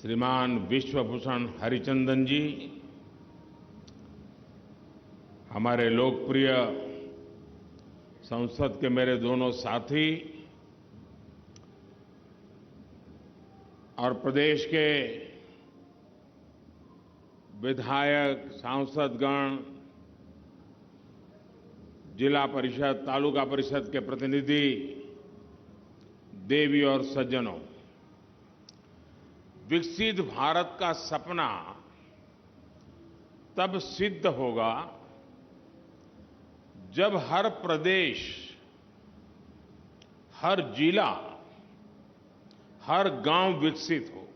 श्रीमान विश्वभूषण हरिचंदन जी, हमारे लोकप्रिय संसद के मेरे दोनों साथी और प्रदेश के विधायक, सांसदगण, जिला परिषद, तालुका परिषद के प्रतिनिधि, देवी और सज्जनों, विकसित भारत का सपना तब सिद्ध होगा जब हर प्रदेश, हर जिला, हर गांव विकसित हो।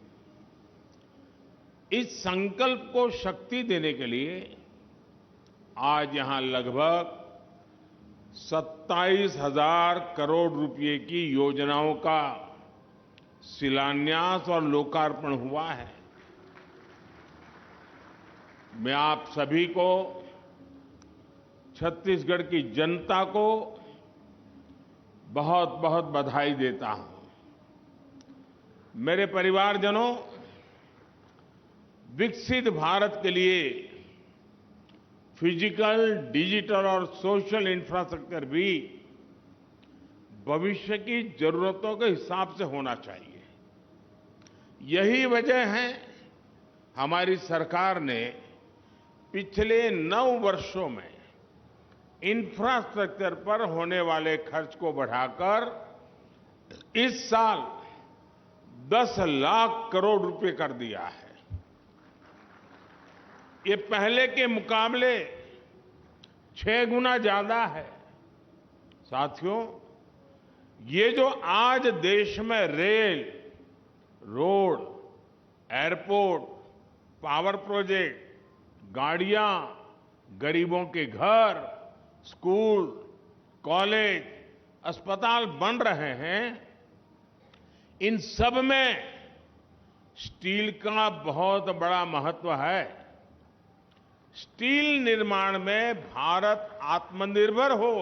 इस संकल्प को शक्ति देने के लिए आज यहां लगभग 27,000 करोड़ रुपए की योजनाओं का शिलान्यास और लोकार्पण हुआ है। मैं आप सभी को, छत्तीसगढ़ की जनता को बहुत बहुत बधाई देता हूं। मेरे परिवारजनों, विकसित भारत के लिए फिजिकल, डिजिटल और सोशल इंफ्रास्ट्रक्चर भी भविष्य की जरूरतों के हिसाब से होना चाहिए। यही वजह है हमारी सरकार ने पिछले 9 वर्षों में इंफ्रास्ट्रक्चर पर होने वाले खर्च को बढ़ाकर इस साल 10 लाख करोड़ रुपए कर दिया है। ये पहले के मुकाबले 6 गुना ज्यादा है। साथियों, ये जो आज देश में rail, road, airport, power project, गाड़ियां, गरीबों के घर, स्कूल, कॉलेज, अस्पताल बन रहे हैं, इन सब में स्टील का बहुत बड़ा महत्व है। स्टील निर्माण में भारत आत्मनिर्भर हो,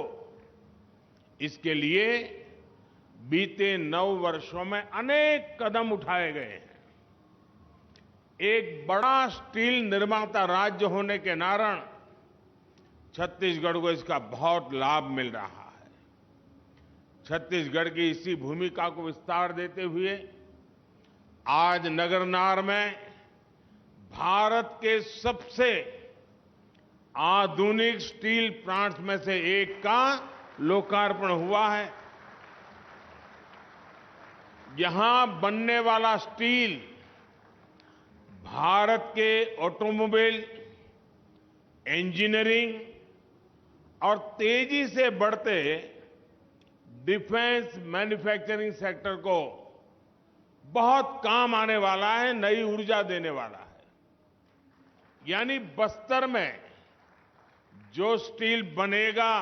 इसके लिए बीते 9 वर्षों में अनेक कदम उठाए गए हैं। एक बड़ा स्टील निर्माता राज्य होने के नाते छत्तीसगढ़ को इसका बहुत लाभ मिल रहा है। छत्तीसगढ़ की इसी भूमिका को विस्तार देते हुए आज नगरनार में भारत के सबसे आधुनिक स्टील प्लांट्स में से एक का लोकार्पण हुआ है। यहां बनने वाला स्टील भारत के ऑटोमोबाइल, इंजीनियरिंग और तेजी से बढ़ते डिफेंस मैन्युफैक्चरिंग सेक्टर को बहुत काम आने वाला है, नई ऊर्जा देने वाला है। यानी बस्तर में जो स्टील बनेगा,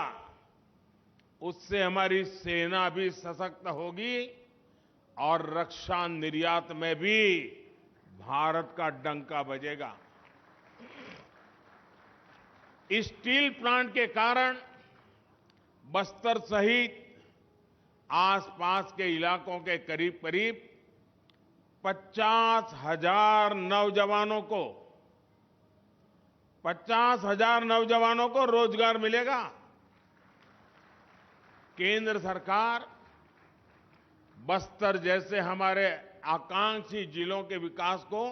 उससे हमारी सेना भी सशक्त होगी और रक्षा निर्यात में भी भारत का डंका बजेगा। इस स्टील प्लांट के कारण बस्तर सहित आसपास के इलाकों के करीब करीब 50,000 नौजवानों को रोजगार मिलेगा। केंद्र सरकार बस्तर जैसे हमारे आकांक्षी जिलों के विकास को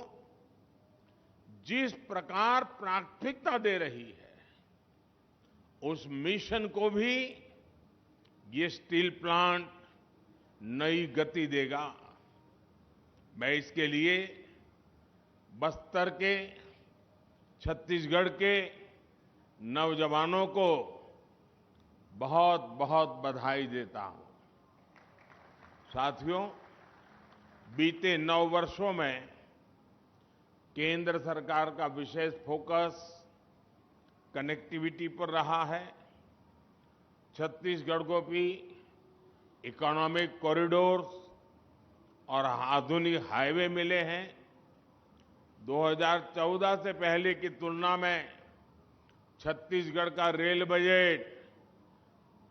जिस प्रकार प्राथमिकता दे रही है, उस मिशन को भी ये स्टील प्लांट नई गति देगा। मैं इसके लिए बस्तर के, छत्तीसगढ़ के नौजवानों को बहुत बहुत बधाई देता हूं। साथियों, बीते 9 वर्षों में केंद्र सरकार का विशेष फोकस कनेक्टिविटी पर रहा है। छत्तीसगढ़ को भी इकोनॉमिक कॉरिडोर्स और आधुनिक हाईवे मिले हैं। 2014 से पहले की तुलना में छत्तीसगढ़ का रेल बजट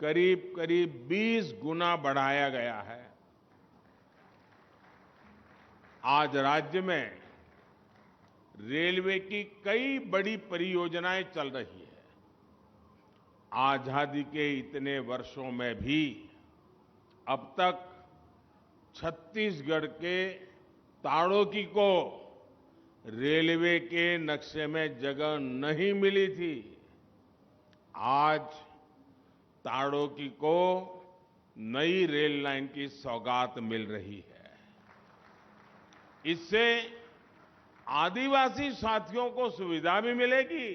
करीब करीब 20 गुना बढ़ाया गया है। आज राज्य में रेलवे की कई बड़ी परियोजनाएं चल रही है। आजादी के इतने वर्षों में भी अब तक छत्तीसगढ़ के ताड़ोकी को रेलवे के नक्शे में जगह नहीं मिली थी। आज ताड़ोकी को नई रेल लाइन की सौगात मिल रही है। इससे आदिवासी साथियों को सुविधा भी मिलेगी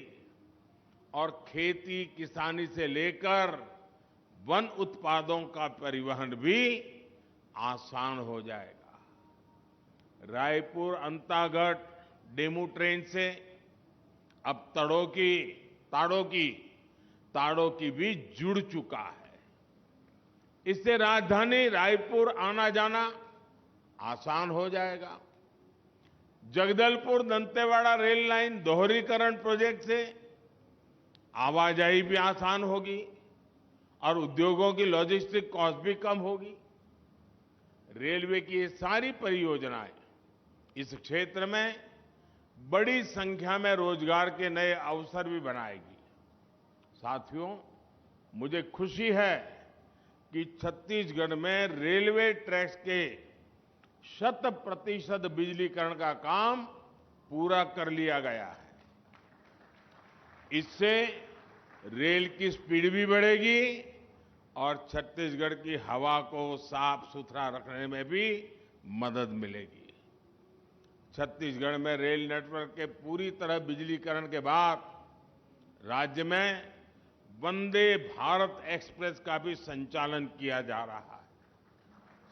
और खेती किसानी से लेकर वन उत्पादों का परिवहन भी आसान हो जाएगा। रायपुर अंतागढ़ डेमू ट्रेन से अब ताड़ोकी भी जुड़ चुका है। इससे राजधानी रायपुर आना जाना आसान हो जाएगा। जगदलपुर दंतेवाड़ा रेल लाइन दोहरीकरण प्रोजेक्ट से आवाजाही भी आसान होगी और उद्योगों की लॉजिस्टिक कॉस्ट भी कम होगी। रेलवे की ये सारी परियोजनाएं इस क्षेत्र में बड़ी संख्या में रोजगार के नए अवसर भी बनाएगी। साथियों, मुझे खुशी है कि छत्तीसगढ़ में रेलवे ट्रैक्स के 100% बिजलीकरण का काम पूरा कर लिया गया है। इससे रेल की स्पीड भी बढ़ेगी और छत्तीसगढ़ की हवा को साफ सुथरा रखने में भी मदद मिलेगी। छत्तीसगढ़ में रेल नेटवर्क के पूरी तरह बिजलीकरण के बाद राज्य में वंदे भारत एक्सप्रेस का भी संचालन किया जा रहा है।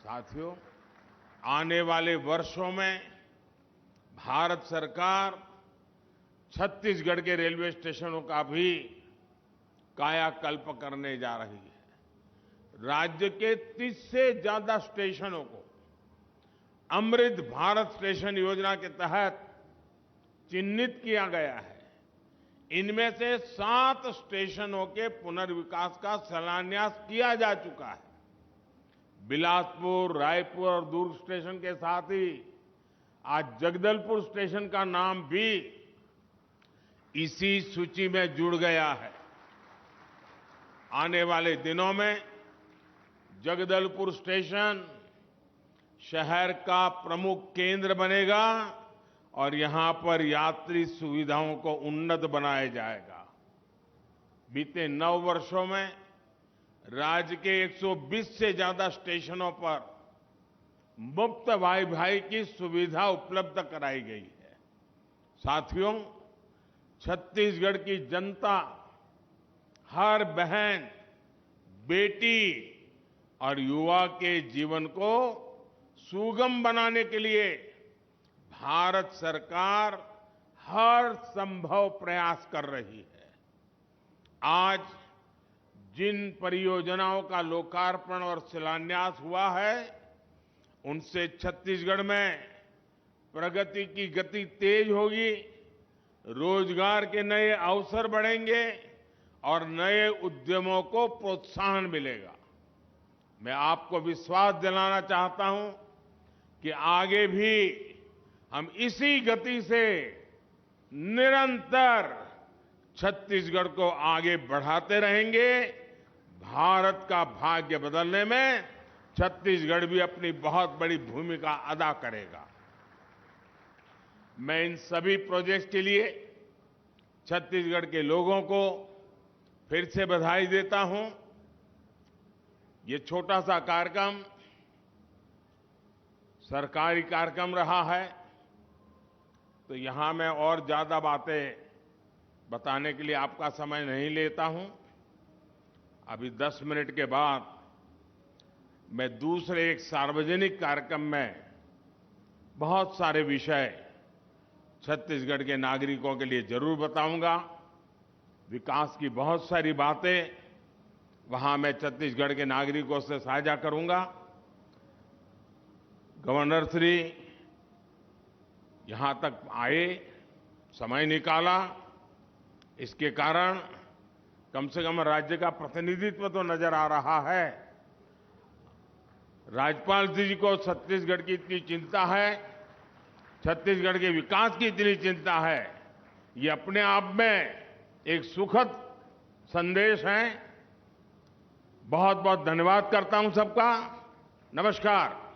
साथियों, आने वाले वर्षों में भारत सरकार छत्तीसगढ़ के रेलवे स्टेशनों का भी कायाकल्प करने जा रही है। राज्य के 30 से ज्यादा स्टेशनों को अमृत भारत स्टेशन योजना के तहत चिन्हित किया गया है। इनमें से 7 स्टेशनों के पुनर्विकास का शिलान्यास किया जा चुका है। बिलासपुर, रायपुर और दुर्ग स्टेशन के साथ ही आज जगदलपुर स्टेशन का नाम भी इसी सूची में जुड़ गया है। आने वाले दिनों में जगदलपुर स्टेशन शहर का प्रमुख केंद्र बनेगा और यहां पर यात्री सुविधाओं को उन्नत बनाया जाएगा। बीते 9 वर्षों में राज्य के 120 से ज्यादा स्टेशनों पर मुफ्त वाईफाई की सुविधा उपलब्ध कराई गई है। साथियों, छत्तीसगढ़ की जनता हर बहन, बेटी और युवा के जीवन को सुगम बनाने के लिए भारत सरकार हर संभव प्रयास कर रही है। आज जिन परियोजनाओं का लोकार्पण और शिलान्यास हुआ है, उनसे छत्तीसगढ़ में प्रगति की गति तेज होगी, रोजगार के नए अवसर बढ़ेंगे और नए उद्यमों को प्रोत्साहन मिलेगा। मैं आपको विश्वास दिलाना चाहता हूं कि आगे भी हम इसी गति से निरंतर छत्तीसगढ़ को आगे बढ़ाते रहेंगे। भारत का भाग्य बदलने में छत्तीसगढ़ भी अपनी बहुत बड़ी भूमिका अदा करेगा। मैं इन सभी प्रोजेक्ट्स के लिए छत्तीसगढ़ के लोगों को फिर से बधाई देता हूं। ये छोटा सा कार्यक्रम सरकारी कार्यक्रम रहा है, तो यहां मैं और ज्यादा बातें बताने के लिए आपका समय नहीं लेता हूं। अभी 10 मिनट के बाद मैं दूसरे एक सार्वजनिक कार्यक्रम में बहुत सारे विषय छत्तीसगढ़ के नागरिकों के लिए जरूर बताऊंगा। विकास की बहुत सारी बातें वहां मैं छत्तीसगढ़ के नागरिकों से साझा करूंगा। गवर्नर श्री यहां तक आए, समय निकाला, इसके कारण कम से कम राज्य का प्रतिनिधित्व तो नजर आ रहा है। राज्यपाल जी को छत्तीसगढ़ की इतनी चिंता है, छत्तीसगढ़ के विकास की इतनी चिंता है, ये अपने आप में एक सुखद संदेश है। बहुत बहुत धन्यवाद करता हूं सबका। नमस्कार।